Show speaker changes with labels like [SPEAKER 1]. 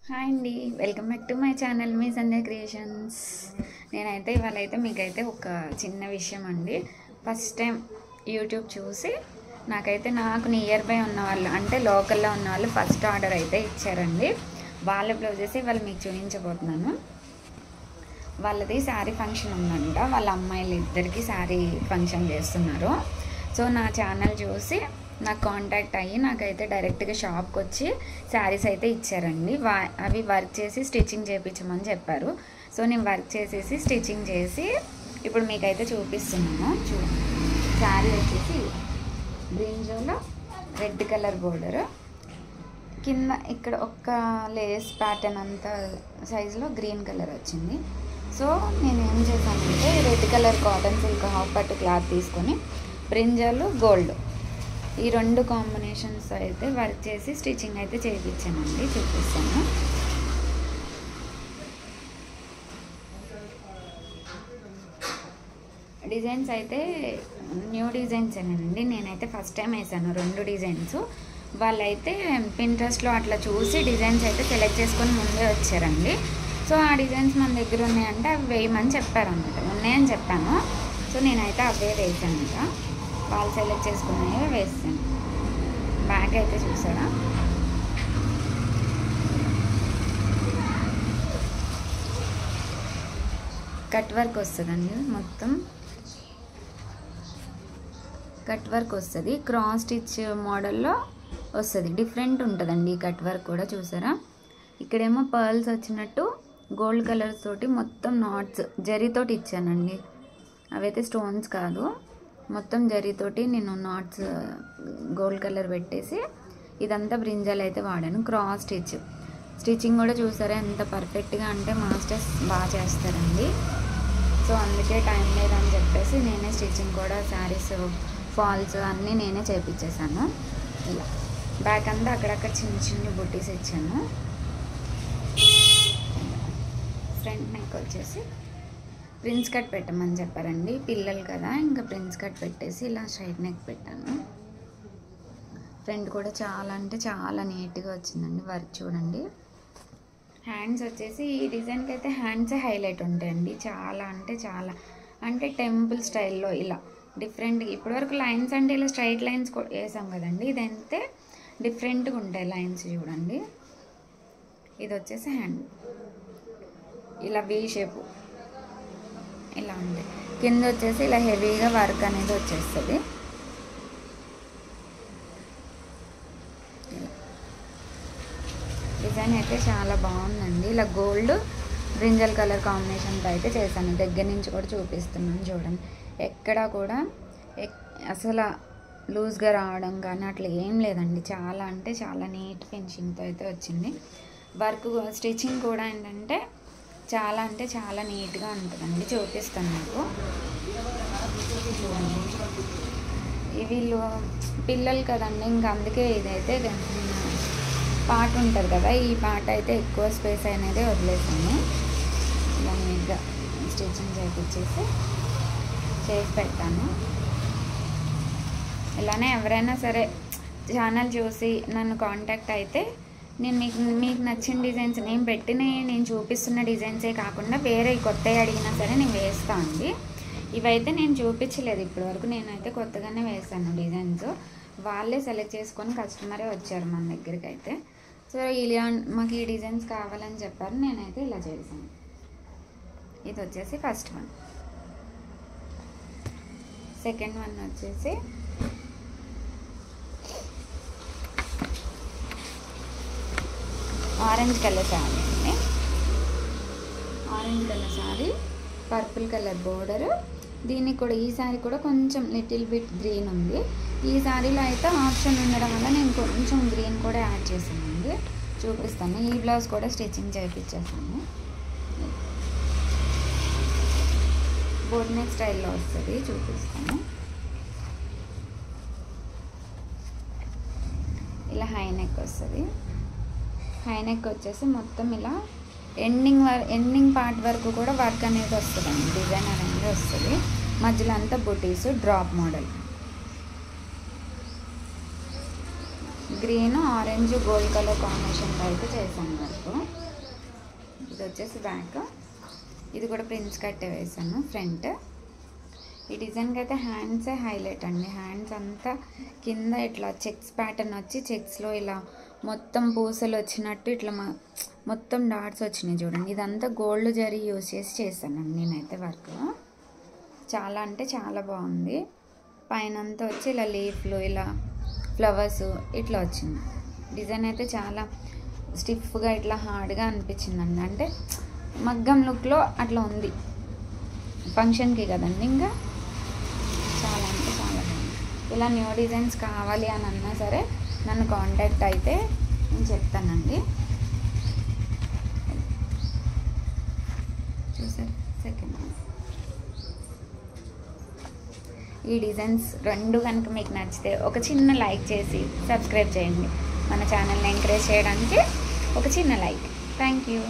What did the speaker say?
[SPEAKER 1] Hi అండి, welcome back to my channel me Sandhya creations. నేనైతే ఇవాళైతే మీకైతే ఒక చిన్న విషయం అండి. ఫస్ట్ టైం యూట్యూబ్ చూసి నాకు నియర్ బై ఉన్న వాళ్ళు అంటే లోకల్లో ఉన్న వాళ్ళు ఫస్ట్ ఆర్డర్ అయితే ఇచ్చారండి. వాళ్ళ బ్లౌజెస్ వాళ్ళు మీకు చూపించబోతున్నాను. వాళ్ళది శారీ ఫంక్షన్ ఉందంట, వాళ్ళ అమ్మాయిలు ఇద్దరికి శారీ ఫంక్షన్ చేస్తున్నారు. సో నా ఛానల్ చూసి నాకు కాంటాక్ట్ అయ్యి నాకైతే డైరెక్ట్గా షాప్కి వచ్చి శారీస్ అయితే ఇచ్చారండి. అవి వర్క్ చేసి స్టిచ్చింగ్ చేయించమని చెప్పారు. సో నేను వర్క్ చేసేసి స్టిచ్చింగ్ చేసి ఇప్పుడు మీకైతే చూపిస్తున్నాను. శారీ వచ్చేసి బ్రింజోలో రెడ్ కలర్ బోర్డర్, కింద ఇక్కడ ఒక్క లేస్ ప్యాటర్న్ అంత సైజులో గ్రీన్ కలర్ వచ్చింది. సో నేను ఏం చేశానంటే red colour cotton silk half పట్టు క్లాత్ తీసుకొని బ్రింజాలు గోల్డ్ ఈ రెండు కాంబినేషన్స్ అయితే వర్క్ చేసి స్టిచ్చింగ్ అయితే చేయించానండి. చూపిస్తాను. డిజైన్స్ అయితే న్యూ డిజైన్స్ ఏనండి. నేనైతే ఫస్ట్ టైం వేసాను రెండు డిజైన్స్. వాళ్ళైతే పింట్రెస్ట్లో అట్లా చూసి డిజైన్స్ అయితే సెలెక్ట్ చేసుకొని ముందే వచ్చారండి. సో ఆ డిజైన్స్ మన దగ్గర ఉన్నాయంటే అవి వేయమని చెప్పారన్నమాట. ఉన్నాయని చెప్పాను. సో నేనైతే అవే వేసాను. వాళ్ళు సెలెక్ట్ చేసుకున్నాయో వేస్తాను. బ్యాగ్ అయితే చూసారా, కట్ వర్క్ వస్తుందండి. మొత్తం కట్ వర్క్ వస్తుంది, క్రాస్ స్టిచ్ మోడల్లో వస్తుంది. డిఫరెంట్ ఉంటుందండి ఈ కట్ వర్క్ కూడా. చూసారా, ఇక్కడేమో పర్ల్స్ వచ్చినట్టు గోల్డ్ కలర్స్ తోటి మొత్తం నాట్స్ జరీతోటి ఇచ్చానండి. అవైతే స్టోన్స్ కాదు, మొత్తం జరీతోటి నేను నాట్స్ గోల్డ్ కలర్ పెట్టేసి ఇదంతా బ్రింజాలు అయితే వాడాను. క్రాస్ స్టిచ్చింగ్ కూడా చూసారా ఎంత పర్ఫెక్ట్గా, అంటే మాస్టర్స్ బాగా చేస్తారండి. సో అందుకే టైం లేదని చెప్పేసి నేనే స్టిచ్చింగ్ కూడా శారీస్ ఫాల్స్ అన్నీ నేనే చేయించేసాను. ఇలా బ్యాక్ అంతా అక్కడక్కడ చిన్న చిన్న బుట్టీస్ ఇచ్చాను. ఫ్రంట్ నెక్ వచ్చేసి ప్రిన్స్ కట్ పెట్టమని చెప్పారండి. పిల్లలు కదా, ఇంకా ప్రిన్స్ కట్ పెట్టేసి ఇలా స్ట్రైట్ నెక్ పెట్టాను. ఫ్రంట్ కూడా చాలా అంటే చాలా నీట్గా వచ్చిందండి వర్క్. చూడండి, హ్యాండ్స్ వచ్చేసి ఈ డిజైన్కి అయితే హ్యాండ్సే హైలైట్ ఉంటాయండి. చాలా అంటే చాలా, అంటే టెంపుల్ స్టైల్లో ఇలా డిఫరెంట్గా. ఇప్పటివరకు లైన్స్ అంటే ఇలా స్ట్రైట్ లైన్స్ వేసాం కదండి, ఇదైతే డిఫరెంట్గా ఉంటాయి లైన్స్. చూడండి, ఇది వచ్చేసి హ్యాండ్ ఇలా వీ షేపు ఇలా ఉంది. కింద వచ్చేసి ఇలా హెవీగా వర్క్ అనేది వచ్చేస్తుంది. డిజైన్ అయితే చాలా బాగుందండి. ఇలా గోల్డ్ బ్రింజల్ కలర్ కాంబినేషన్తో అయితే చేశాను. దగ్గర నుంచి కూడా చూపిస్తున్నాను. చూడండి, ఎక్కడా కూడా అసలు లూజ్గా రావడం కానీ అట్లా ఏం లేదండి. చాలా అంటే చాలా నీట్ ఫినిషింగ్తో అయితే వచ్చింది. వర్క్ స్టిచ్చింగ్ కూడా ఏంటంటే చాలా అంటే చాలా నీట్గా ఉంటుందండి. చూపిస్తాను మీకు. వీళ్ళు పిల్లలు కదండి, ఇంకా అందుకే ఇదైతే పార్ట్ ఉంటుంది కదా, ఈ పార్ట్ అయితే ఎక్కువ స్పేస్ అనేది వదిలేసాను. ఇలా నీట్గా స్టిచ్చింగ్ చేయించేసి చేసి పెట్టాను. ఇలానే ఎవరైనా సరే ఛానల్ చూసి నన్ను కాంటాక్ట్ అయితే నేను మీకు నచ్చిన డిజైన్స్ నేను చూపిస్తున్న డిజైన్సే కాకుండా వేరే కొత్తవి అడిగినా సరే నేను వేస్తాను అండి. ఇవైతే నేను చూపించలేదు ఇప్పటివరకు, నేనైతే కొత్తగానే వేసాను డిజైన్స్. వాళ్ళే సెలెక్ట్ చేసుకొని కస్టమరే వచ్చారు మన దగ్గరికి అయితే. సో ఇలా మాకు ఈ డిజైన్స్ కావాలని చెప్పారు, నేనైతే ఇలా చేశాను. ఇది వచ్చేసి ఫస్ట్ వన్. సెకండ్ వన్ వచ్చేసి ఆరెంజ్ కలర్ శారీ అండి. Orange colour sari, purple colour border. దీనికి కూడా ఈ శారీ కూడా కొంచెం లిటిల్ బిట్ గ్రీన్ ఉంది. ఈ శారీలో అయితే ఆప్షన్ ఉండడం వల్ల నేను కొంచెం గ్రీన్ కూడా యాడ్ చేసానండి. చూపిస్తాను. ఈ బ్లౌజ్ కూడా స్టిచ్చింగ్ చేయించేసాను. బోట్ నెక్ స్టైల్లో వస్తుంది, చూపిస్తాను. ఇలా హై నెక్ వస్తుంది. హై నెక్ వచ్చేసి మొత్తం ఇలా ఎండింగ్ పార్ట్ వరకు కూడా వర్క్ అనేది వస్తుందండి. డిజైన్ అనేది వస్తుంది. మధ్యలో అంతా బుటీస్ drop model. Green orange gold colour కాంబినేషన్లో అయితే చేశాను వర్క్. ఇది వచ్చేసి బ్యాక్, ఇది కూడా ప్రిన్స్ కట్టే వేసాను ఫ్రంట్. ఈ డిజైన్కి అయితే హ్యాండ్సే హైలైట్ అండి. హ్యాండ్స్ అంతా కింద ఇట్లా చెక్స్ ప్యాటర్న్ వచ్చి చెక్స్లో ఇలా మొత్తం పూసలు వచ్చినట్టు ఇట్లా మొత్తం డాట్స్ వచ్చినాయి చూడండి. ఇదంతా గోల్డ్ జరీ యూజ్ చేసి చేశానండి నేనైతే వర్క్. చాలా అంటే చాలా బాగుంది. పైన అంతా వచ్చి ఇలా లీఫ్లు ఇలా ఫ్లవర్స్ ఇట్లా వచ్చింది. డిజైన్ అయితే చాలా స్టిఫ్గా ఇట్లా హార్డ్గా అనిపించిందండి. అంటే మగ్గం లుక్లో అట్లా ఉంది. ఫంక్షన్కి కదండి, ఇంకా చాలా అంటే చాలా బాగుంది. ఇలా న్యూ డిజైన్స్ కావాలి అని అన్నా సరే నన్ను కాంటాక్ట్ అయితే నేను చెప్తానండి. చూసారు సెకండ్. ఈ డిజైన్స్ రెండు కనుక మీకు నచ్చితే ఒక చిన్న లైక్ చేసి సబ్స్క్రైబ్ చేయండి. మన ఛానల్ని ఎంకరేజ్ చేయడానికి ఒక చిన్న లైక్. Thank you.